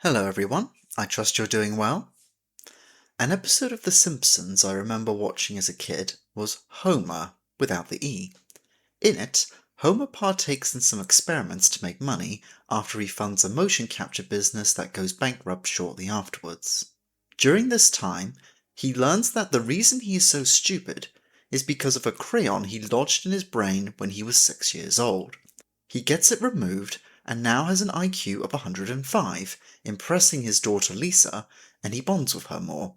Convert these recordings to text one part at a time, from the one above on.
Hello everyone, I trust you're doing well. An episode of The Simpsons I remember watching as a kid was Homer, without the E. In it, Homer partakes in some experiments to make money after he funds a motion capture business that goes bankrupt shortly afterwards. During this time, he learns that the reason he is so stupid is because of a crayon he lodged in his brain when he was 6 years old. He gets it removed and now has an IQ of 105, impressing his daughter Lisa, and he bonds with her more.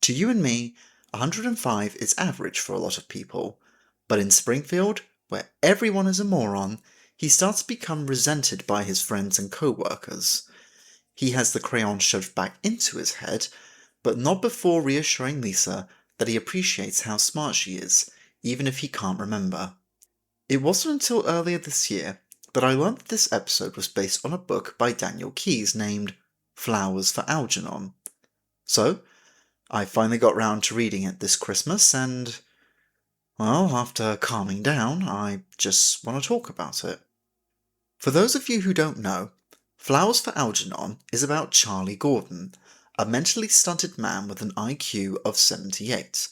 To you and me, 105 is average for a lot of people, but in Springfield, where everyone is a moron, he starts to become resented by his friends and co-workers. He has the crayon shoved back into his head, but not before reassuring Lisa that he appreciates how smart she is, even if he can't remember. It wasn't until earlier this year that I learned that this episode was based on a book by Daniel Keyes named Flowers for Algernon. So, I finally got round to reading it this Christmas and, well, after calming down, I just want to talk about it. For those of you who don't know, Flowers for Algernon is about Charlie Gordon, a mentally stunted man with an IQ of 78.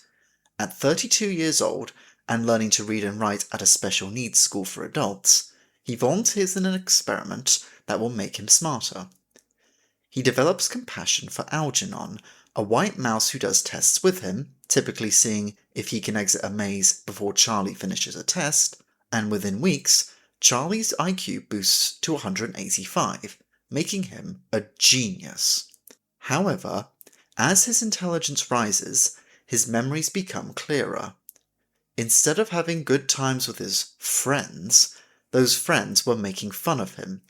At 32 years old, and learning to read and write at a special needs school for adults, he volunteers in an experiment that will make him smarter. He develops compassion for Algernon, a white mouse who does tests with him, typically seeing if he can exit a maze before Charlie finishes a test, and within weeks, Charlie's IQ boosts to 185, making him a genius. However, as his intelligence rises, his memories become clearer. Instead of having good times with his friends, those friends were making fun of him.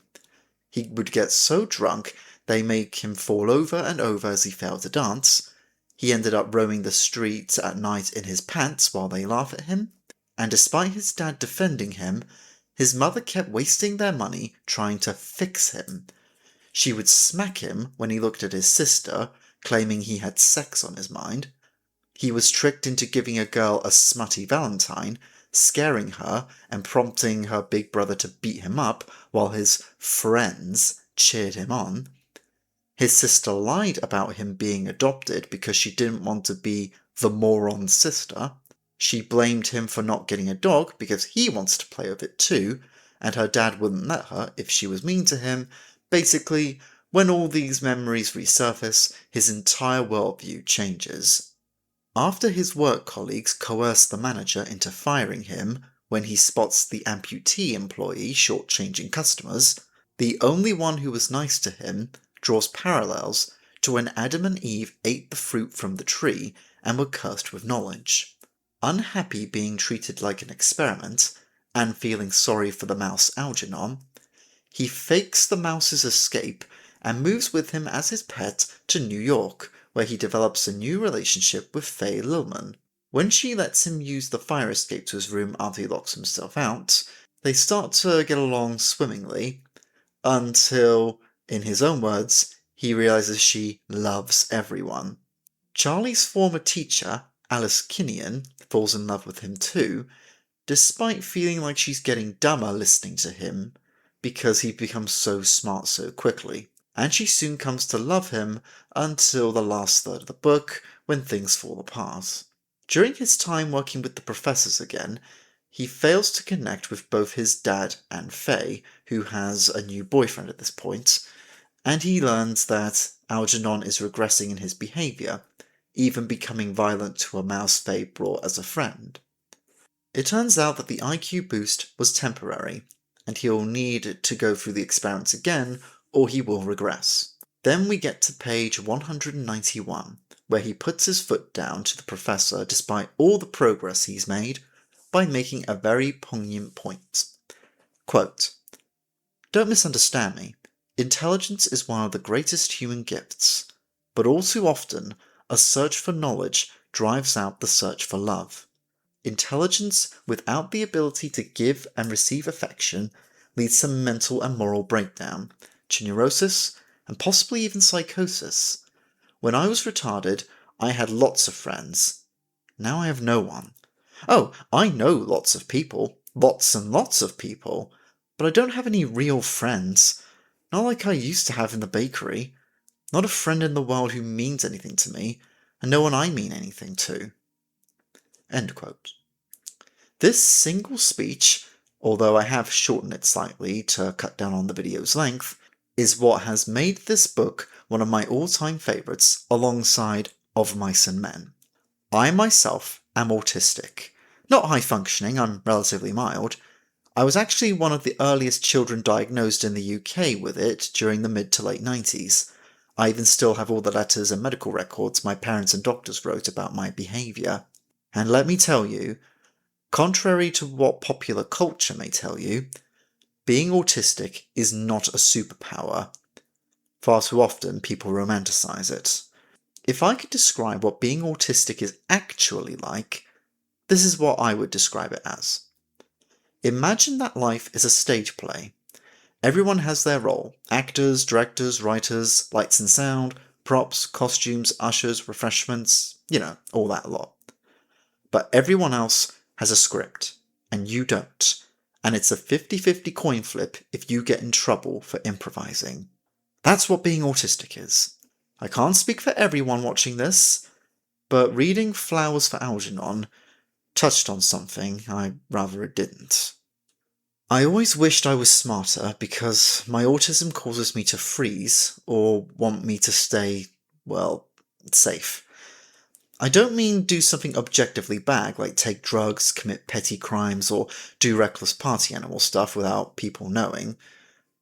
He would get so drunk they make him fall over and over as he failed to dance. He ended up roaming the streets at night in his pants while they laugh at him, and despite his dad defending him, his mother kept wasting their money trying to fix him. She would smack him when he looked at his sister, claiming he had sex on his mind. He was tricked into giving a girl a smutty valentine, scaring her and prompting her big brother to beat him up while his friends cheered him on. His sister lied about him being adopted because she didn't want to be the moron's sister. She blamed him for not getting a dog because he wants to play with it too, and her dad wouldn't let her if she was mean to him. Basically, when all these memories resurface, his entire worldview changes. After his work colleagues coerce the manager into firing him when he spots the amputee employee shortchanging customers, the only one who was nice to him draws parallels to when Adam and Eve ate the fruit from the tree and were cursed with knowledge. Unhappy being treated like an experiment, and feeling sorry for the mouse Algernon, he fakes the mouse's escape and moves with him as his pet to New York, where he develops a new relationship with Faye Lillman. When she lets him use the fire escape to his room after he locks himself out, they start to get along swimmingly, until, in his own words, he realizes she loves everyone. Charlie's former teacher, Alice Kinnean, falls in love with him too, despite feeling like she's getting dumber listening to him, because he becomes so smart so quickly. And she soon comes to love him until the last third of the book, when things fall apart. During his time working with the professors again, he fails to connect with both his dad and Faye, who has a new boyfriend at this point, and he learns that Algernon is regressing in his behaviour, even becoming violent to a mouse Faye brought as a friend. It turns out that the IQ boost was temporary, and he'll need to go through the experiments again or he will regress. Then we get to page 191, where he puts his foot down to the professor despite all the progress he's made, by making a very poignant point. Quote, "Don't misunderstand me. Intelligence is one of the greatest human gifts, but all too often, a search for knowledge drives out the search for love. Intelligence without the ability to give and receive affection leads to mental and moral breakdown, to neurosis, and possibly even psychosis. When I was retarded, I had lots of friends. Now I have no one. Oh, I know lots of people, lots and lots of people, but I don't have any real friends. Not like I used to have in the bakery. Not a friend in the world who means anything to me, and no one I mean anything to." End quote. This single speech, although I have shortened it slightly to cut down on the video's length, is what has made this book one of my all-time favourites alongside Of Mice and Men. I myself am autistic. Not high-functioning, I'm relatively mild. I was actually one of the earliest children diagnosed in the UK with it during the mid to late 90s. I even still have all the letters and medical records my parents and doctors wrote about my behaviour. And let me tell you, contrary to what popular culture may tell you, being autistic is not a superpower. Far too often people romanticize it. If I could describe what being autistic is actually like, this is what I would describe it as. Imagine that life is a stage play. Everyone has their role. Actors, directors, writers, lights and sound, props, costumes, ushers, refreshments, all that lot. But everyone else has a script, and you don't. And it's a 50-50 coin flip if you get in trouble for improvising. That's what being autistic is. I can't speak for everyone watching this, but reading Flowers for Algernon touched on something I'd rather it didn't. I always wished I was smarter because my autism causes me to freeze or want me to stay, safe. I don't mean do something objectively bad like take drugs, commit petty crimes, or do reckless party animal stuff without people knowing,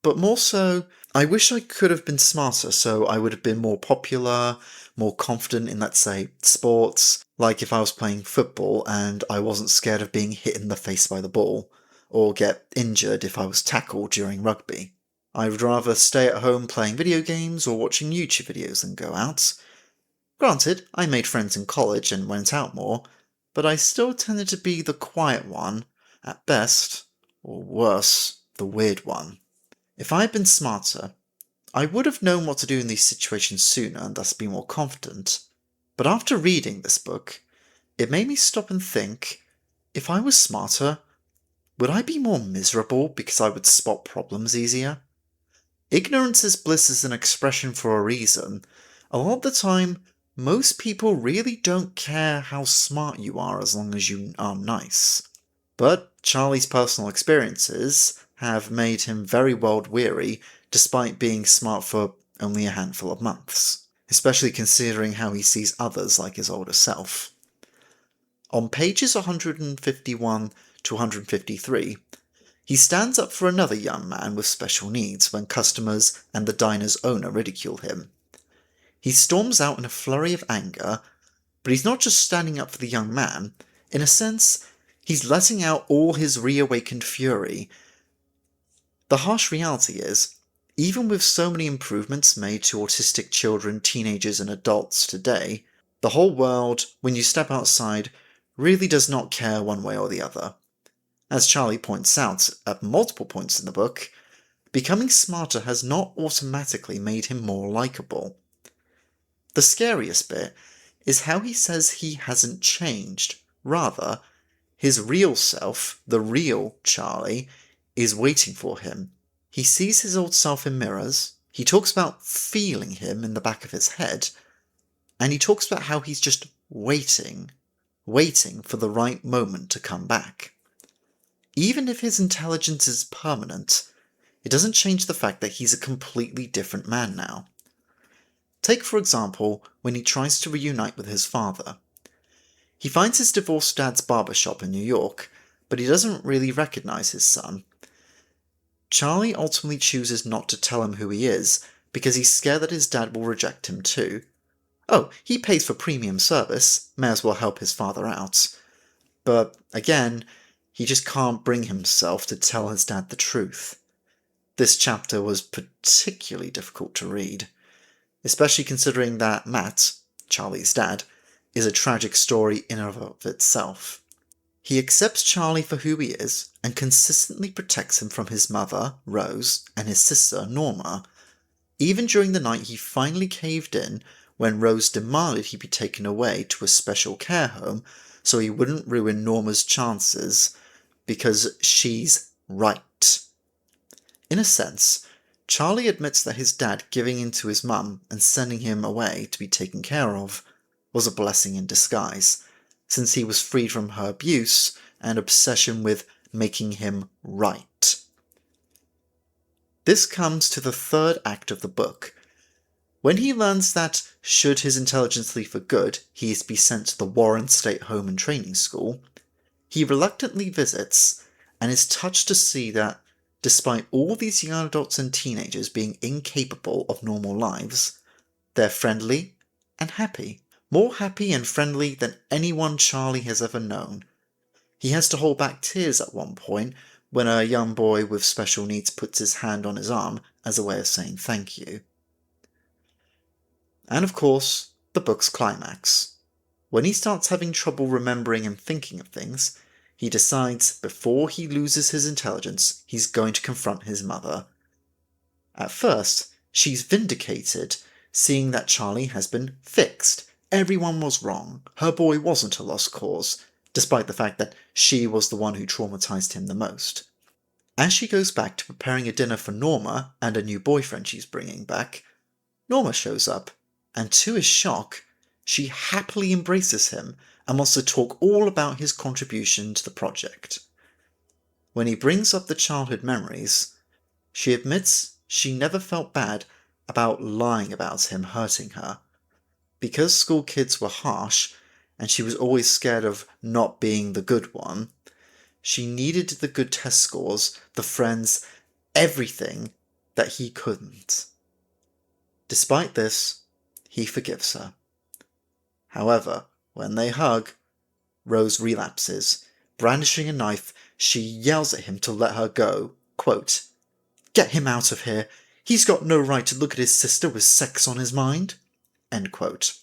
but more so, I wish I could have been smarter so I would have been more popular, more confident in, let's say, sports, like if I was playing football and I wasn't scared of being hit in the face by the ball, or get injured if I was tackled during rugby. I would rather stay at home playing video games or watching YouTube videos than go out. Granted, I made friends in college and went out more, but I still tended to be the quiet one, at best, or worse, the weird one. If I had been smarter, I would have known what to do in these situations sooner and thus be more confident. But after reading this book, it made me stop and think, if I was smarter, would I be more miserable because I would spot problems easier? Ignorance is bliss is an expression for a reason. A lot of the time, most people really don't care how smart you are as long as you are nice. But Charlie's personal experiences have made him very world-weary despite being smart for only a handful of months, especially considering how he sees others like his older self. On pages 151 to 153, he stands up for another young man with special needs when customers and the diner's owner ridicule him. He storms out in a flurry of anger, but he's not just standing up for the young man. In a sense, he's letting out all his reawakened fury. The harsh reality is, even with so many improvements made to autistic children, teenagers, and adults today, the whole world, when you step outside, really does not care one way or the other. As Charlie points out at multiple points in the book, becoming smarter has not automatically made him more likable. The scariest bit is how he says he hasn't changed. Rather, his real self, the real Charlie, is waiting for him. He sees his old self in mirrors, he talks about feeling him in the back of his head, and he talks about how he's just waiting for the right moment to come back. Even if his intelligence is permanent, it doesn't change the fact that he's a completely different man now. Take, for example, when he tries to reunite with his father. He finds his divorced dad's barbershop in New York, but he doesn't really recognize his son. Charlie ultimately chooses not to tell him who he is, because he's scared that his dad will reject him too. Oh, he pays for premium service, may as well help his father out. But, again, he just can't bring himself to tell his dad the truth. This chapter was particularly difficult to read, especially considering that Matt, Charlie's dad, is a tragic story in and of itself. He accepts Charlie for who he is and consistently protects him from his mother, Rose, and his sister, Norma, even during the night he finally caved in when Rose demanded he be taken away to a special care home so he wouldn't ruin Norma's chances because she's right. In a sense, Charlie admits that his dad giving in to his mum and sending him away to be taken care of was a blessing in disguise, since he was freed from her abuse and obsession with making him right. This comes to the third act of the book. When he learns that, should his intelligence leave for good, he is to be sent to the Warren State Home and Training School, he reluctantly visits and is touched to see that, despite all these young adults and teenagers being incapable of normal lives, they're friendly and happy. More happy and friendly than anyone Charlie has ever known. He has to hold back tears at one point when a young boy with special needs puts his hand on his arm as a way of saying thank you. And of course, the book's climax. When he starts having trouble remembering and thinking of things, he decides before he loses his intelligence, he's going to confront his mother. At first, she's vindicated, seeing that Charlie has been fixed. Everyone was wrong. Her boy wasn't a lost cause, despite the fact that she was the one who traumatized him the most. As she goes back to preparing a dinner for Norma and a new boyfriend she's bringing back, Norma shows up, and to his shock, she happily embraces him and wants to talk all about his contribution to the project. When he brings up the childhood memories, she admits she never felt bad about lying about him hurting her. Because school kids were harsh, and she was always scared of not being the good one, she needed the good test scores, the friends, everything that he couldn't. Despite this, he forgives her. However, when they hug, Rose relapses. Brandishing a knife, she yells at him to let her go. Quote, "Get him out of here. He's got no right to look at his sister with sex on his mind." End quote.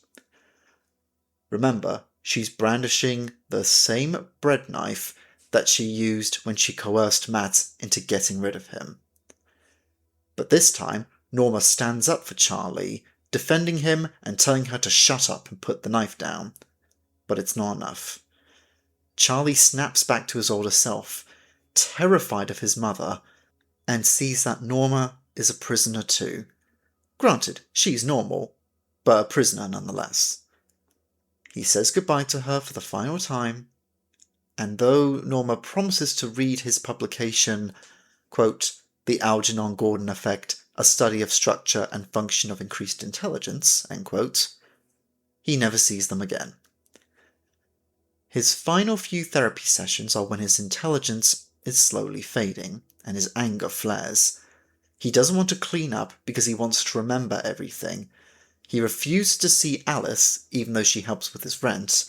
Remember, she's brandishing the same bread knife that she used when she coerced Matt into getting rid of him. But this time, Norma stands up for Charlie, defending him and telling her to shut up and put the knife down. But it's not enough. Charlie snaps back to his older self, terrified of his mother, and sees that Norma is a prisoner too. Granted, she's normal, but a prisoner nonetheless. He says goodbye to her for the final time, and though Norma promises to read his publication, quote, "The Algernon Gordon Effect, a study of structure and function of increased intelligence," end quote, he never sees them again. His final few therapy sessions are when his intelligence is slowly fading, and his anger flares. He doesn't want to clean up because he wants to remember everything. He refuses to see Alice, even though she helps with his rent,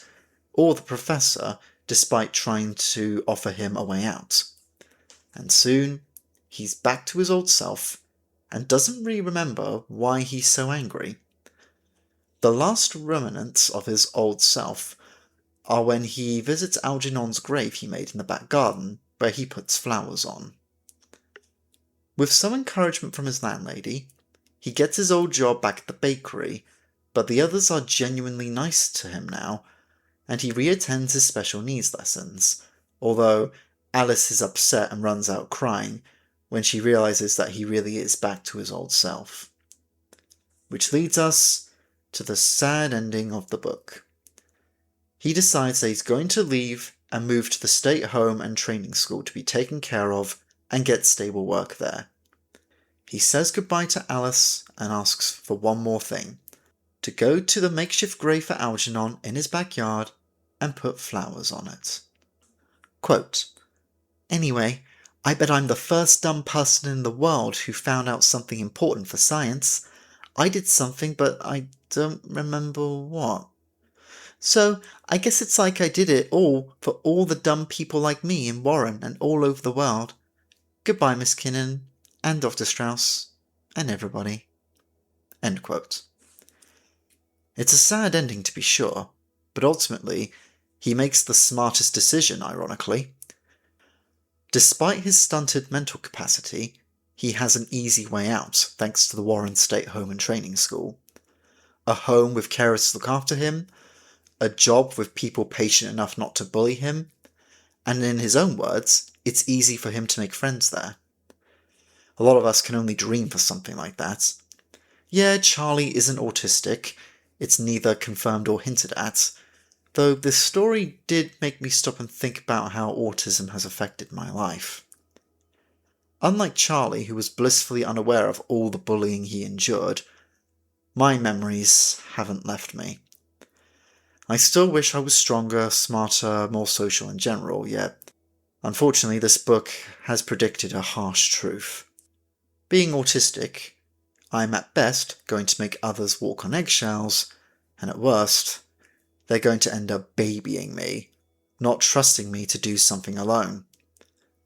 or the professor, despite trying to offer him a way out. And soon, he's back to his old self, and doesn't really remember why he's so angry. The last remnants of his old self are when he visits Algernon's grave he made in the back garden, where he puts flowers on. With some encouragement from his landlady, he gets his old job back at the bakery, but the others are genuinely nice to him now, and he reattends his special needs lessons, although Alice is upset and runs out crying when she realizes that he really is back to his old self. Which leads us to the sad ending of the book. He decides that he's going to leave and move to the state home and training school to be taken care of and get stable work there. He says goodbye to Alice and asks for one more thing: to go to the makeshift grave for Algernon in his backyard and put flowers on it. Quote, "Anyway, I bet I'm the first dumb person in the world who found out something important for science. I did something, but I don't remember what. So, I guess it's like I did it all for all the dumb people like me in Warren and all over the world. Goodbye, Miss Kinnan, and Dr. Strauss, and everybody." End quote. It's a sad ending to be sure, but ultimately, he makes the smartest decision, ironically. Despite his stunted mental capacity, he has an easy way out thanks to the Warren State Home and Training School. A home with carers to look after him, a job with people patient enough not to bully him, and in his own words, it's easy for him to make friends there. A lot of us can only dream for something like that. Yeah, Charlie isn't autistic. It's neither confirmed or hinted at. Though this story did make me stop and think about how autism has affected my life. Unlike Charlie, who was blissfully unaware of all the bullying he endured, my memories haven't left me. I still wish I was stronger, smarter, more social in general, yet unfortunately this book has predicted a harsh truth. Being autistic, I'm at best going to make others walk on eggshells, and at worst, they're going to end up babying me, not trusting me to do something alone.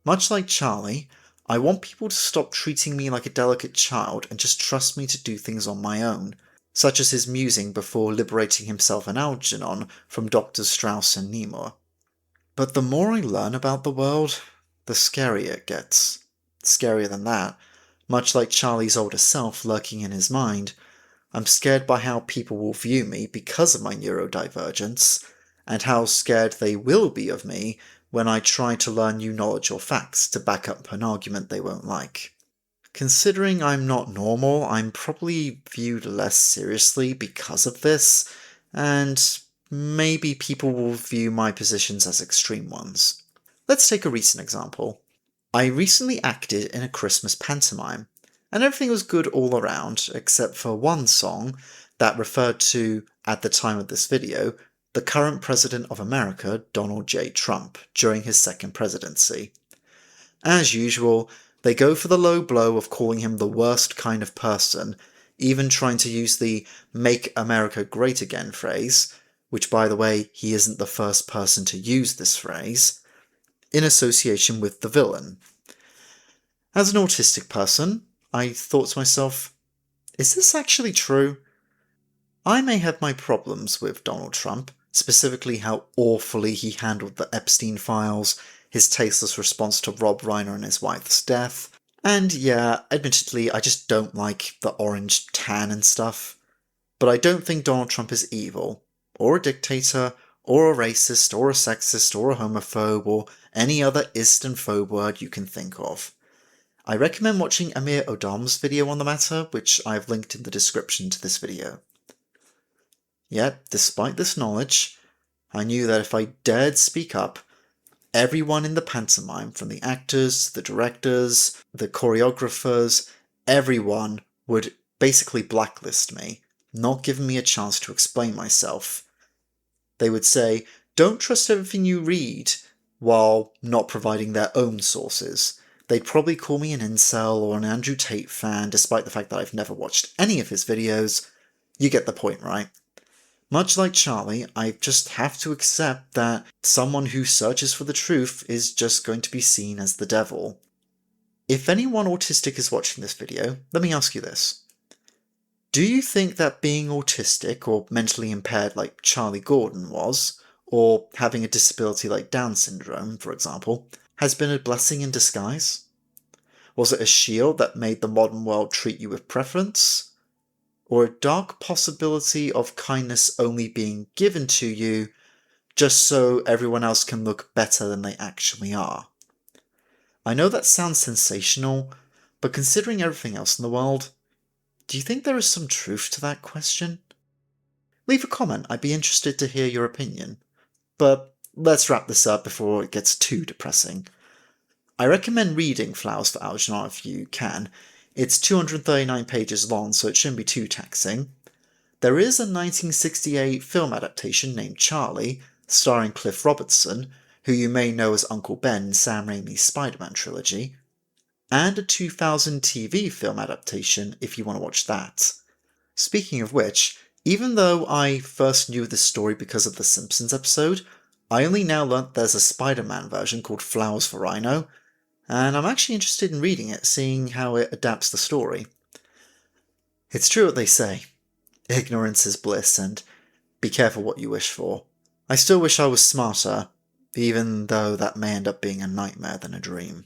Much like Charlie, I want people to stop treating me like a delicate child and just trust me to do things on my own, such as his musing before liberating himself and Algernon from Drs. Strauss and Nemur. But the more I learn about the world, the scarier it gets. Scarier than that, much like Charlie's older self lurking in his mind, I'm scared by how people will view me because of my neurodivergence, and how scared they will be of me when I try to learn new knowledge or facts to back up an argument they won't like. Considering I'm not normal, I'm probably viewed less seriously because of this, and maybe people will view my positions as extreme ones. Let's take a recent example. I recently acted in a Christmas pantomime, and everything was good all around, except for one song that referred to, at the time of this video, the current President of America, Donald J. Trump, during his second presidency. As usual, they go for the low blow of calling him the worst kind of person, even trying to use the "Make America Great Again" phrase, which by the way, he isn't the first person to use this phrase, in association with the villain. As an autistic person, I thought to myself, is this actually true? I may have my problems with Donald Trump, specifically how awfully he handled the Epstein files, his tasteless response to Rob Reiner and his wife's death, and yeah, admittedly, I just don't like the orange tan and stuff. But I don't think Donald Trump is evil, or a dictator, or a racist, or a sexist, or a homophobe, or any other ist and phobe word you can think of. I recommend watching Amir Odam's video on the matter, which I have linked in the description to this video. Yet, despite this knowledge, I knew that if I dared speak up, everyone in the pantomime, from the actors, the directors, the choreographers, everyone would basically blacklist me, not giving me a chance to explain myself. They would say, don't trust everything you read, while not providing their own sources. They'd probably call me an incel or an Andrew Tate fan, despite the fact that I've never watched any of his videos. You get the point, right? Much like Charlie, I just have to accept that someone who searches for the truth is just going to be seen as the devil. If anyone autistic is watching this video, let me ask you this. Do you think that being autistic or mentally impaired like Charlie Gordon was, or having a disability like Down syndrome, for example, has been a blessing in disguise? Was it a shield that made the modern world treat you with preference? Or a dark possibility of kindness only being given to you just so everyone else can look better than they actually are? I know that sounds sensational, but considering everything else in the world, do you think there is some truth to that question? Leave a comment, I'd be interested to hear your opinion. But let's wrap this up before it gets too depressing. I recommend reading Flowers for Algernon if you can. It's 239 pages long, so it shouldn't be too taxing. There is a 1968 film adaptation named Charlie, starring Cliff Robertson, who you may know as Uncle Ben in Sam Raimi's Spider-Man trilogy, and a 2000 TV film adaptation if you want to watch that. Speaking of which, even though I first knew this story because of the Simpsons episode, I only now learnt there's a Spider-Man version called Flowers for Rhino, and I'm actually interested in reading it, seeing how it adapts the story. It's true what they say. Ignorance is bliss, and be careful what you wish for. I still wish I was smarter, even though that may end up being a nightmare than a dream.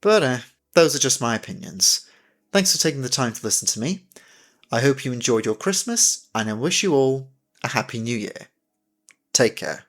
But those are just my opinions. Thanks for taking the time to listen to me. I hope you enjoyed your Christmas, and I wish you all a Happy New Year. Take care.